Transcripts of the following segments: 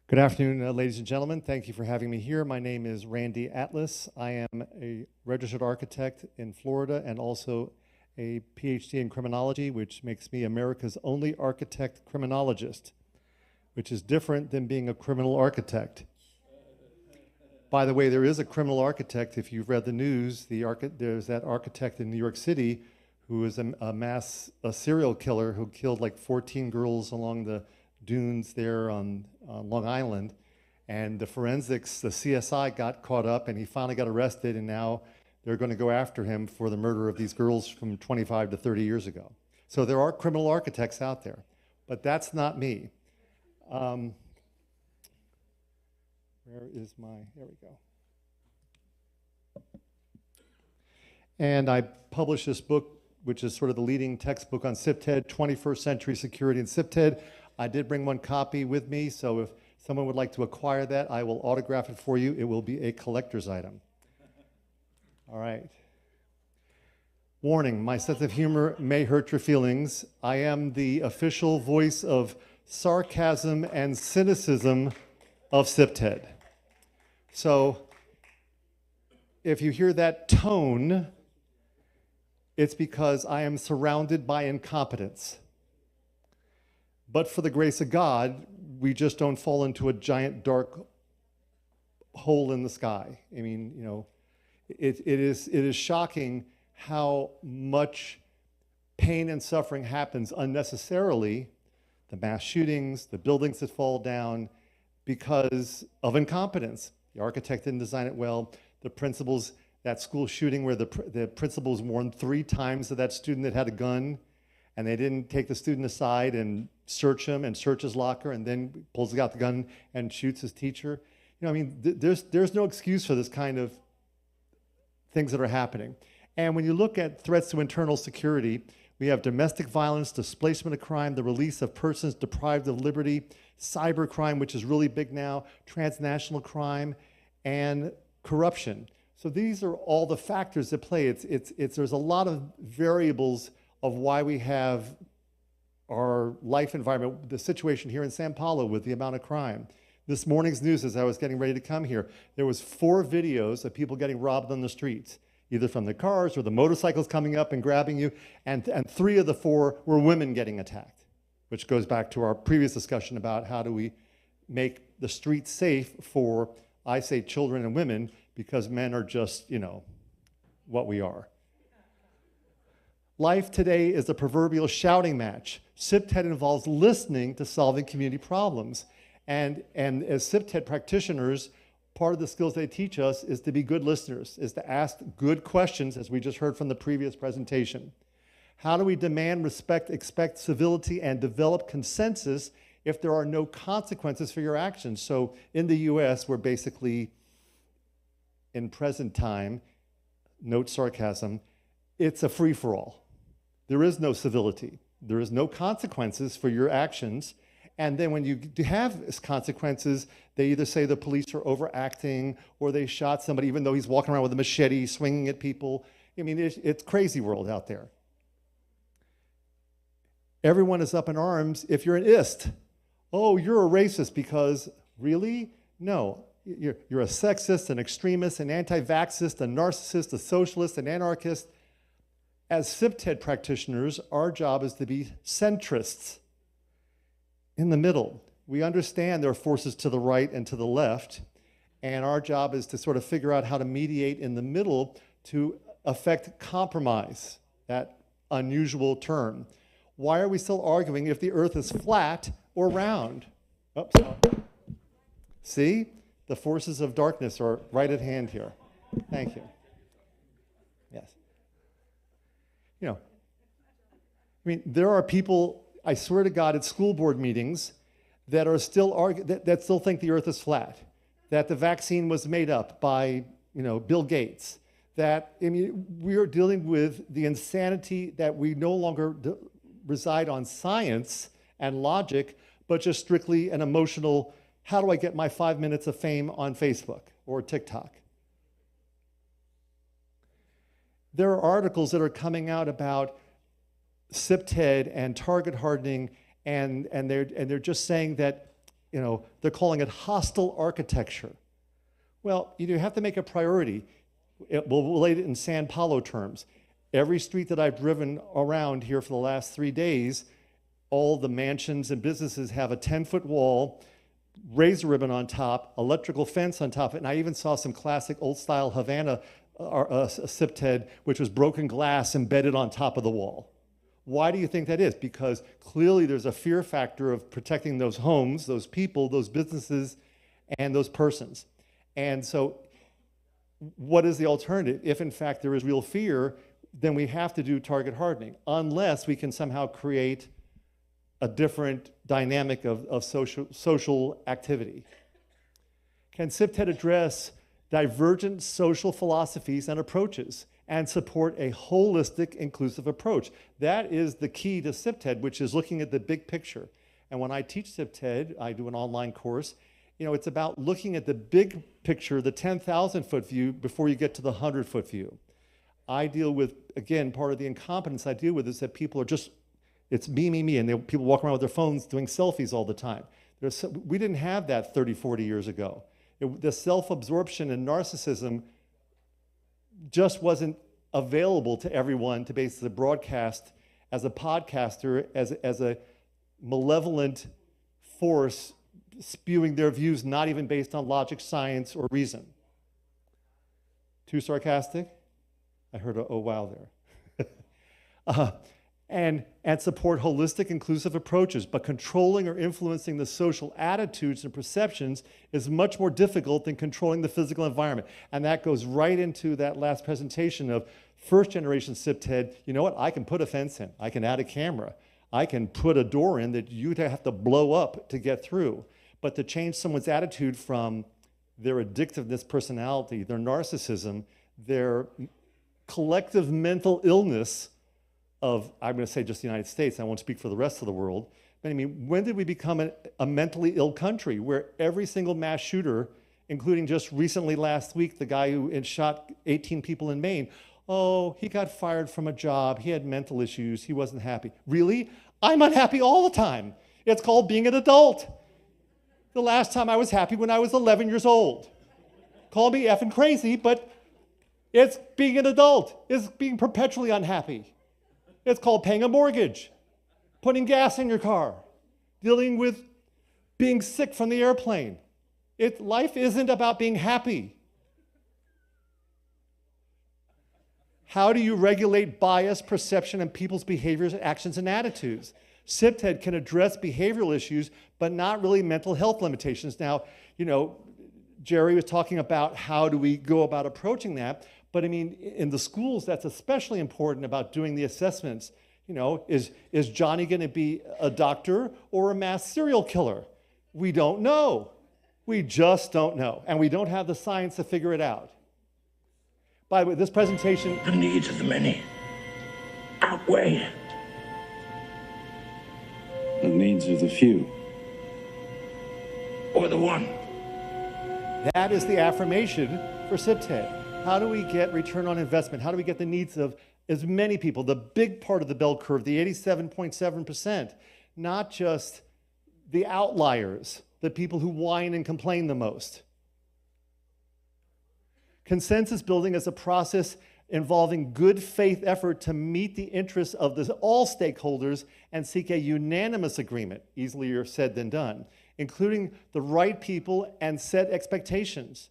Good afternoon, ladies and gentlemen. Thank you for having me here. My name is Randy Atlas. I am a registered architect in Florida and also a PhD in criminology, which makes me America's only architect criminologist, which is different than being a criminal architect. By the way, there is a criminal architect. If you've read the news, there's that architect in New York City who is a serial killer who killed like 14 girls along the dunes there on Long Island, and the forensics, the CSI got caught up and he finally got arrested, and now they're going to go after him for the murder of these girls from 25 to 30 years ago. So there are criminal architects out there, but that's not me. There we go. And I published this book, which is sort of the leading textbook on SIPTED, 21st Century Security in SIPTED. I did bring one copy with me, so if someone would like to acquire that, I will autograph it for you. It will be a collector's item. All right. Warning, my sense of humor may hurt your feelings. I am the official voice of sarcasm and cynicism of SIPTED. So if you hear that tone, it's because I am surrounded by incompetence. But for the grace of God, we just don't fall into a giant dark hole in the sky. I mean, you know, it is shocking how much pain and suffering happens unnecessarily, the mass shootings, the buildings that fall down, because of incompetence. The architect didn't design it well. The principals, that school shooting where the principals warned 3 times of that student that had a gun, and they didn't take the student aside and search him and search his locker, and then pulls out the gun and shoots his teacher. You know, I mean, there's no excuse for this kind of things that are happening. And when you look at threats to internal security, we have domestic violence, displacement of crime, the release of persons deprived of liberty, cyber crime, which is really big now, transnational crime, and corruption. So these are all the factors that play. There's a lot of variables of why we have our life environment, the situation here in Sao Paulo with the amount of crime. This morning's news, as I was getting ready to come here, there was 4 videos of people getting robbed on the streets, either from the cars or the motorcycles coming up and grabbing you, and 3 of the 4 were women getting attacked, which goes back to our previous discussion about how do we make the streets safe for, I say, children and women, because men are just, you know, what we are. Life today is a proverbial shouting match. SIPTED involves listening to solving community problems. And as SIPTED practitioners, part of the skills they teach us is to be good listeners, is to ask good questions, as we just heard from the previous presentation. How do we demand, respect, expect civility, and develop consensus if there are no consequences for your actions? So in the US, we're basically, in present time, note sarcasm, it's a free-for-all. There is no civility. There is no consequences for your actions. And then when you have consequences, they either say the police are overacting or they shot somebody even though he's walking around with a machete swinging at people. I mean, it's crazy world out there. Everyone is up in arms if you're an ist. Oh, you're a racist because, really? No. You're a sexist, an extremist, an anti-vaxxist, a narcissist, a socialist, an anarchist. As SIPTED practitioners, our job is to be centrists in the middle. We understand there are forces to the right and to the left, and our job is to sort of figure out how to mediate in the middle to affect compromise, that unusual term. Why are we still arguing if the earth is flat or round? Oops. See? The forces of darkness are right at hand here. Thank you. Yes. You know, I mean, there are people, I swear to God, at school board meetings that are still that still think the earth is flat, that the vaccine was made up by, you know, Bill Gates, that, I mean, we are dealing with the insanity that we no longer reside on science and logic, but just strictly an emotional, how do I get my 5 minutes of fame on Facebook or TikTok? There are articles that are coming out about SIPTED and target hardening, and they're just saying that they're calling it hostile architecture. Well, you have to make a priority. We'll relate it in San Paulo terms. Every street that I've driven around here for the last 3 days, all the mansions and businesses have a 10-foot wall, razor ribbon on top, electrical fence on top, and I even saw some classic old-style Havana SIPTED, which was broken glass embedded on top of the wall. Why do you think that is? Because clearly there's a fear factor of protecting those homes, those people, those businesses, and those persons. And so what is the alternative? If in fact there is real fear, then we have to do target hardening, unless we can somehow create a different dynamic of social activity. Can SIPTED address divergent social philosophies and approaches and support a holistic, inclusive approach? That is the key to SIPTED, which is looking at the big picture. And when I teach SIPTED, I do an online course, it's about looking at the big picture, the 10,000-foot view before you get to the 100-foot view. I deal with, again, part of the incompetence I deal with is that people are just, it's me, and people walk around with their phones doing selfies all the time. We didn't have that 30, 40 years ago. The self-absorption and narcissism just wasn't available to everyone to basically broadcast as a podcaster, as a malevolent force spewing their views not even based on logic, science, or reason. Too sarcastic? I heard a oh wow there. And support holistic, inclusive approaches, but controlling or influencing the social attitudes and perceptions is much more difficult than controlling the physical environment. And that goes right into that last presentation of first generation SIPTED. You know what? I can put a fence in. I can add a camera. I can put a door in that you'd have to blow up to get through. But to change someone's attitude from their addictiveness personality, their narcissism, their collective mental illness of, I'm going to say just the United States, I won't speak for the rest of the world, but I mean, when did we become a mentally ill country where every single mass shooter, including just recently last week, the guy who shot 18 people in Maine, oh, he got fired from a job, he had mental issues, he wasn't happy. Really? I'm unhappy all the time. It's called being an adult. The last time I was happy when I was 11 years old. Call me effing crazy, but it's being an adult. It's being perpetually unhappy. It's called paying a mortgage, putting gas in your car, dealing with being sick from the airplane. Life isn't about being happy. How do you regulate bias, perception, and people's behaviors, actions, and attitudes? SIPTED can address behavioral issues, but not really mental health limitations. Now, Jerry was talking about how do we go about approaching that, but I mean, in the schools, that's especially important about doing the assessments. Is Johnny going to be a doctor or a mass serial killer? We don't know. We just don't know. And we don't have the science to figure it out. By the way, this presentation... The needs of the many outweigh the needs of the few. Or the one. That is the affirmation for SIPTED. How do we get return on investment? How do we get the needs of as many people, the big part of the bell curve, the 87.7%, not just the outliers, the people who whine and complain the most? Consensus building is a process involving good faith effort to meet the interests of all stakeholders and seek a unanimous agreement, easier said than done, including the right people and set expectations,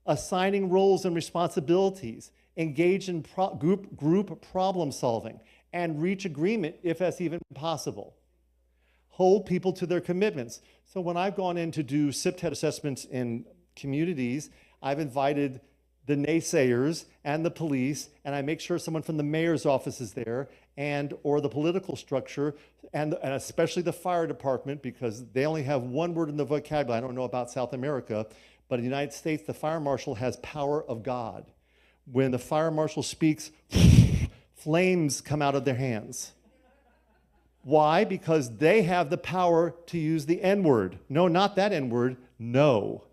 assigning roles and responsibilities, engage in group problem solving, and reach agreement if that's even possible. Hold people to their commitments. So when I've gone in to do SIPTED assessments in communities, I've invited the naysayers and the police, and I make sure someone from the mayor's office is there, or the political structure, and especially the fire department, because they only have one word in the vocabulary. I don't know about South America, but in the United States, the fire marshal has power of God. When the fire marshal speaks, flames come out of their hands. Why? Because they have the power to use the N-word. No, not that N-word. No.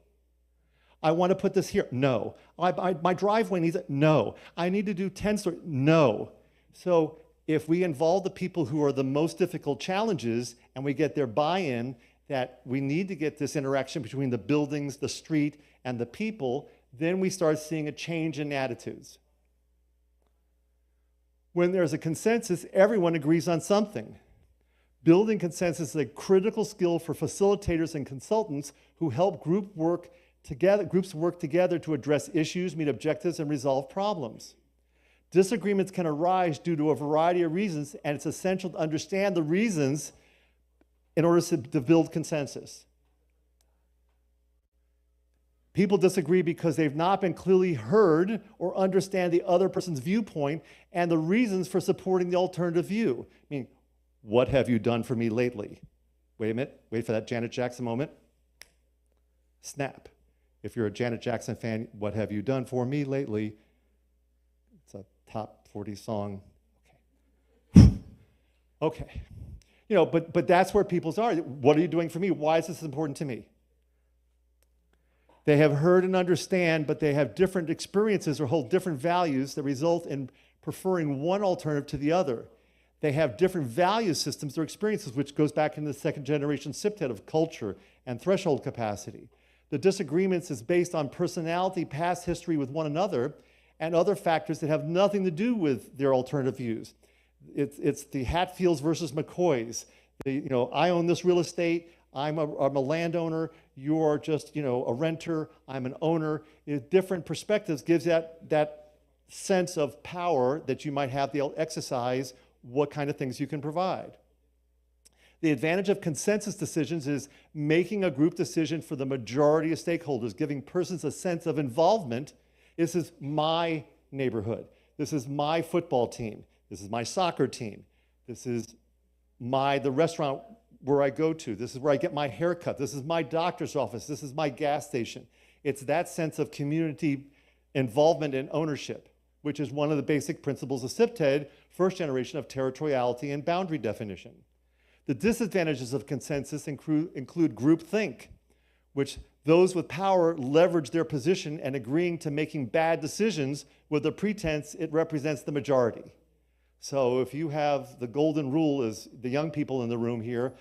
I want to put this here. No. My driveway needs it. No. I need to do 10 stories. No. So if we involve the people who are the most difficult challenges and we get their buy-in that we need to get this interaction between the buildings, the street, and the people, then we start seeing a change in attitudes. When there's a consensus, everyone agrees on something. Building consensus is a critical skill for facilitators and consultants who help groups work together to address issues, meet objectives, and resolve problems. Disagreements can arise due to a variety of reasons, and it's essential to understand the reasons in order to build consensus. People disagree because they've not been clearly heard or understand the other person's viewpoint and the reasons for supporting the alternative view. I mean, what have you done for me lately? Wait a minute, wait for that Janet Jackson moment. Snap. If you're a Janet Jackson fan, what have you done for me lately? It's a top 40 song. Okay. Okay. You know, but that's where people's are. What are you doing for me? Why is this important to me? They have heard and understand, but they have different experiences or hold different values that result in preferring one alternative to the other. They have different value systems or experiences, which goes back into the second generation Safeties of culture and threshold capacity. The disagreements is based on personality, past history with one another, and other factors that have nothing to do with their alternative views. It's the Hatfields versus McCoys. I own this real estate. I'm a landowner. You're just a renter. I'm an owner. Different perspectives gives that sense of power that you might have to exercise what kind of things you can provide. The advantage of consensus decisions is making a group decision for the majority of stakeholders, giving persons a sense of involvement. This is my neighborhood. This is my football team. This is my soccer team. This is the restaurant where I go to. This is where I get my haircut. This is my doctor's office. This is my gas station. It's that sense of community involvement and ownership, which is one of the basic principles of SIPTED, first generation of territoriality and boundary definition. The disadvantages of consensus include groupthink, which those with power leverage their position and agreeing to making bad decisions with the pretense it represents the majority. So if you have the golden rule, as the young people in the room here,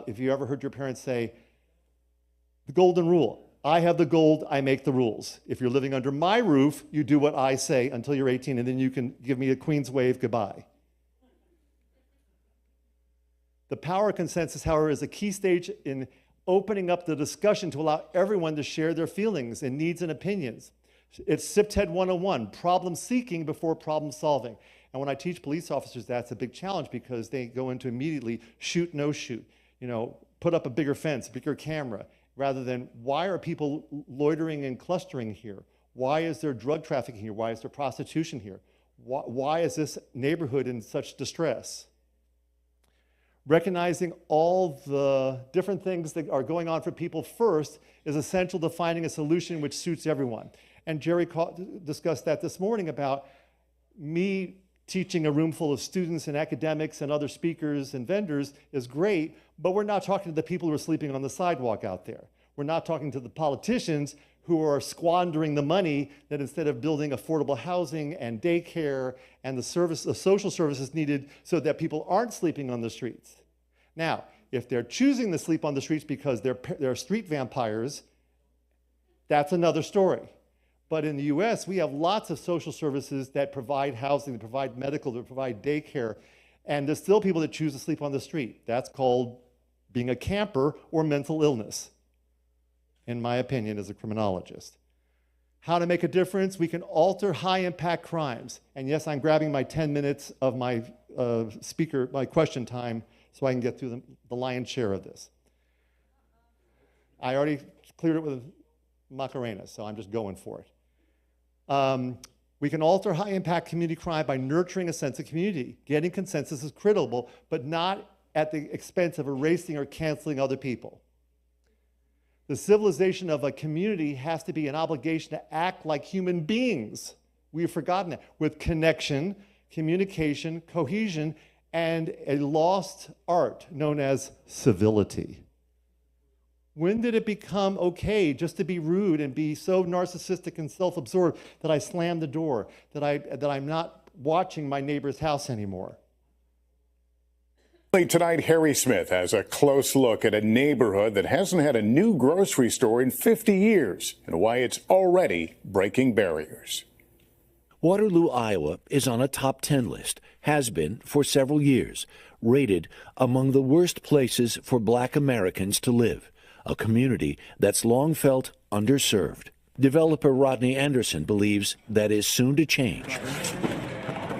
if you ever heard your parents say, the golden rule, I have the gold, I make the rules. If you're living under my roof, you do what I say until you're 18, and then you can give me a queen's wave goodbye. The power consensus, however, is a key stage in opening up the discussion to allow everyone to share their feelings and needs and opinions. It's SIPTED 101, problem seeking before problem solving. And when I teach police officers, that's a big challenge because they go into immediately shoot, no shoot, put up a bigger fence, bigger camera, rather than why are people loitering and clustering here? Why is there drug trafficking here? Why is there prostitution here? Why is this neighborhood in such distress? Recognizing all the different things that are going on for people first is essential to finding a solution which suits everyone. And Jerry discussed that this morning about me teaching a room full of students and academics and other speakers and vendors is great, but we're not talking to the people who are sleeping on the sidewalk out there. We're not talking to the politicians who are squandering the money that instead of building affordable housing and daycare and the social services needed so that people aren't sleeping on the streets. Now, if they're choosing to sleep on the streets because they're street vampires, that's another story. But in the US, we have lots of social services that provide housing, that provide medical, that provide daycare, and there's still people that choose to sleep on the street. That's called being a camper or mental illness, in my opinion, as a criminologist. How to make a difference? We can alter high-impact crimes. And yes, I'm grabbing my 10 minutes of my my question time so I can get through the lion's share of this. I already cleared it with Macarena, so I'm just going for it. We can alter high-impact community crime by nurturing a sense of community. Getting consensus is critical, but not at the expense of erasing or canceling other people. The civilization of a community has to be an obligation to act like human beings. We've forgotten that. With connection, communication, cohesion, and a lost art known as civility. When did it become okay just to be rude and be so narcissistic and self-absorbed that I slam the door, that I'm not watching my neighbor's house anymore? Tonight, Harry Smith has a close look at a neighborhood that hasn't had a new grocery store in 50 years and why it's already breaking barriers. Waterloo, Iowa is on a top 10 list, has been for several years, rated among the worst places for Black Americans to live, a community that's long felt underserved. Developer Rodney Anderson believes that is soon to change.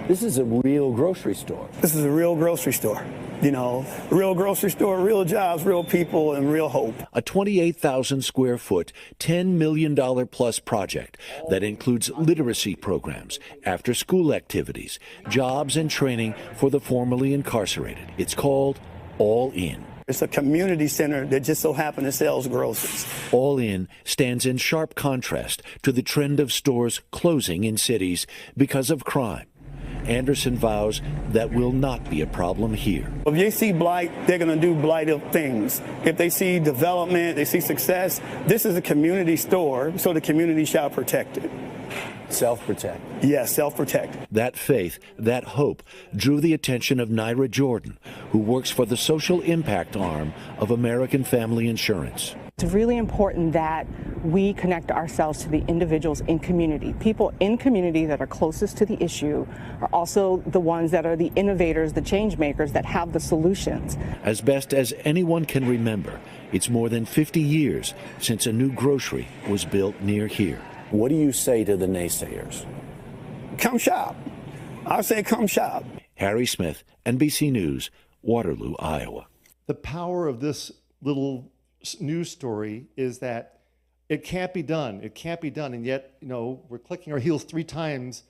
This is a real grocery store. This is a real grocery store. You know, real grocery store, real jobs, real people, and real hope. A 28,000 square foot, $10 million plus project that includes literacy programs, after school activities, jobs and training for the formerly incarcerated. It's called All In. It's a community center that just so happens to sell groceries. All In stands in sharp contrast to the trend of stores closing in cities because of crime. Anderson vows that will not be a problem here. If they see blight, they're going to do blighted things. If they see development, they see success, this is a community store, so the community shall protect it. Self-protect. Yes, self-protect. That faith, that hope, drew the attention of Naira Jordan, who works for the social impact arm of American Family Insurance. It's really important that we connect ourselves to the individuals in community. People in community that are closest to the issue are also the ones that are the innovators, the change makers that have the solutions. As best as anyone can remember, it's more than 50 years since a new grocery was built near here. What do you say to the naysayers? Come shop. I say come shop. Harry Smith, NBC News, Waterloo, Iowa. The power of this little news story is that it can't be done. It can't be done. And yet, you know, we're clicking our heels 3 times.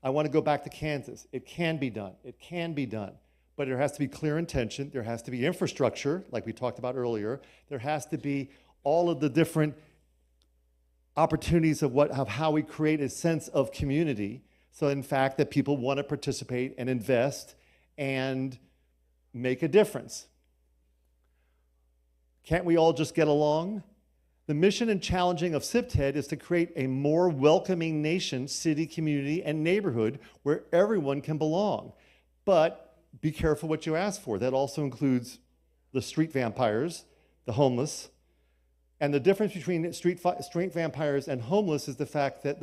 I want to go back to Kansas. It can be done. It can be done. But there has to be clear intention. There has to be infrastructure, like we talked about earlier. There has to be all of the different opportunities of how we create a sense of community. So in fact, that people want to participate and invest and make a difference. Can't we all just get along? The mission and challenging of SIPTED is to create a more welcoming nation, city, community, and neighborhood where everyone can belong. But be careful what you ask for. That also includes the street vampires, the homeless. And the difference between street vampires and homeless is the fact that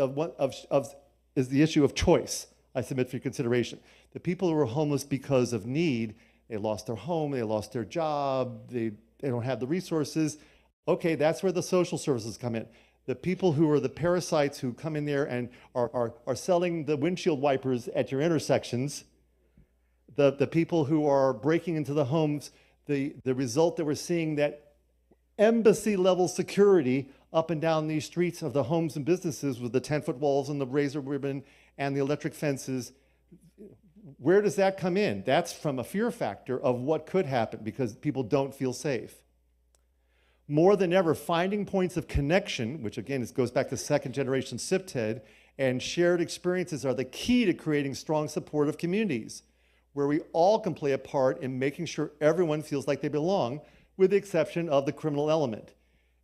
is the issue of choice. I submit for your consideration. The people who are homeless because of need, they lost their home, they lost their job, they don't have the resources. Okay, that's where the social services come in. The people who are the parasites who come in there and are selling the windshield wipers at your intersections, the people who are breaking into the homes, the result that we're seeing that embassy-level security up and down these streets of the homes and businesses with the 10-foot walls and the razor ribbon and the electric fences. Where does that come in? That's from a fear factor of what could happen because people don't feel safe. More than ever, finding points of connection, which again, goes back to second-generation SIPTED, and shared experiences are the key to creating strong, supportive communities where we all can play a part in making sure everyone feels like they belong, with the exception of the criminal element.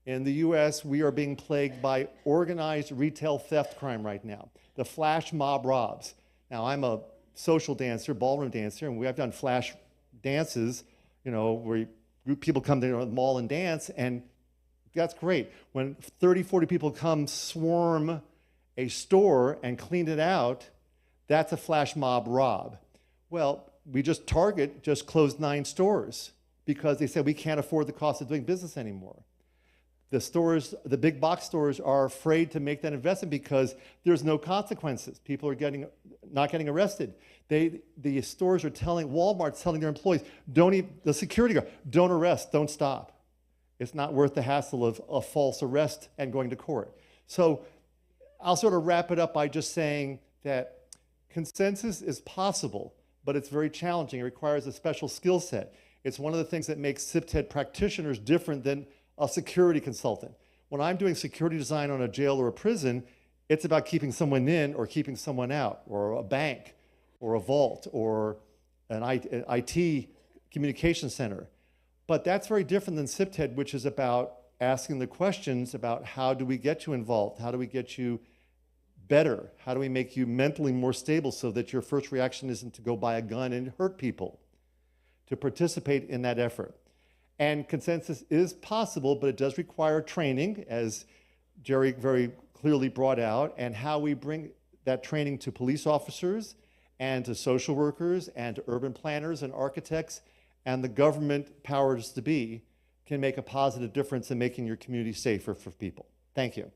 In the US, we are being plagued by organized retail theft crime right now, the flash mob robs. Now, I'm a social dancer, ballroom dancer, and we have done flash dances, you know, where people come to the mall and dance, and that's great. When 30, 40 people come swarm a store and clean it out, that's a flash mob rob. Well, Target just closed 9 stores because they said we can't afford the cost of doing business anymore. The stores, the big box stores are afraid to make that investment because there's no consequences. People are not getting arrested. The stores are Walmart's telling their employees, the security guard, don't arrest, don't stop. It's not worth the hassle of a false arrest and going to court. So I'll sort of wrap it up by just saying that consensus is possible, but it's very challenging. It requires a special skill set. It's one of the things that makes SIPTED practitioners different than a security consultant. When I'm doing security design on a jail or a prison, it's about keeping someone in or keeping someone out, or a bank, or a vault, or an IT communication center. But that's very different than SIPTED, which is about asking the questions about how do we get you involved? How do we get you better? How do we make you mentally more stable so that your first reaction isn't to go buy a gun and hurt people? to participate in that effort. And consensus is possible, but it does require training, as Jerry very clearly brought out, and how we bring that training to police officers and to social workers and to urban planners and architects and the government powers to be can make a positive difference in making your community safer for people. Thank you.